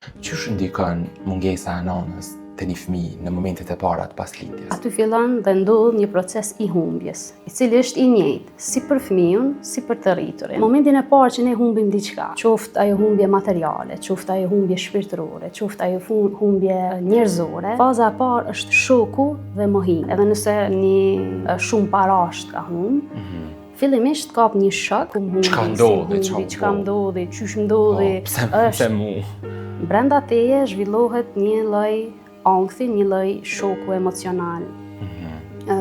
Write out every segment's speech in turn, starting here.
Qysh ndikon mungesa e nanës te një fëmijë në momentet e para të paslindjes? Aty fillon dhe ndodh një proces i humbjes, i cili është i njëjtë si për fëmijën, si për të rriturin. Në momentin e parë që ne humbim diçka, qoftë ajo humbje materiale, qoftë ajo humbje shpirtërore, qoftë ajo humbje njerëzore, faza e parë është shoku dhe mohimi. Edhe nëse një shumë parasht ka humb, fillimisht kap një shok, Çka ndodhi, çka ndodhi, çysh ndodhi, pse mu? Brenda teje zhvillohet një lloj ankthi, një lloj shoku emocional,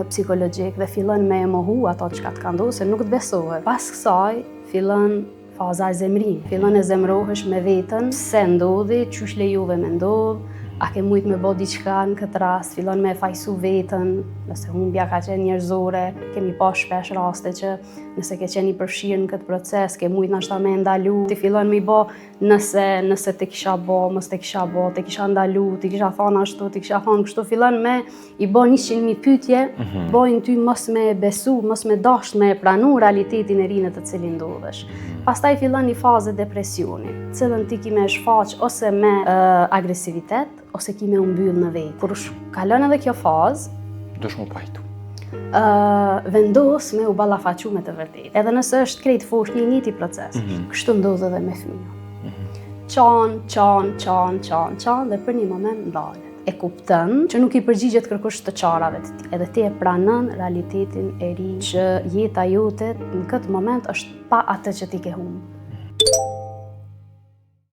psikologjik dhe fillon me e mohu ato çka të ka ndodhur se nuk të besohet. Pas kësaj fillon faza e zemrimit, fillon e zemrohesh me veten, se ndodhi, çysh lejove me ndodh, a ke mujt me bë diçka në këtë rast, fillon me fajsu veten, nëse humbja ka qenë njerëzore, kemi pa shpesh raste që nëse ke qenë i përfshirë në këtë proces, ke mujt nashta me ndalu, ti fillon me i bë nëse te kisha bë, mos te kisha bë, te kisha ndalu, ti kisha thënë ashtu, ti kisha thënë kështu, fillon me i bë 100.000 pyetje, bojnë ty mos me besu, mos me dasht me pranu realitetin e ri në të cilin ndodhesh. Pastaj fillon një fazë depresioni, cilën ti ki me shfaq ose me agresivitet, ose ki me mbyll në vetë. Kur kalon edhe kjo fazë, Dush mu pajtu. Vendos me u ballafaqu me të vërtetë. Edhe nëse është krejt fosht një njëjti proces, kështu ndodh edhe me fëmijën. Qan dhe për një moment ndalet. E kupton që nuk i përgjigjet kërkosh të qarave të tij. Edhe ti e pranon realitetin e ri që jeta jote në këtë moment është pa atë që ti ke humbur.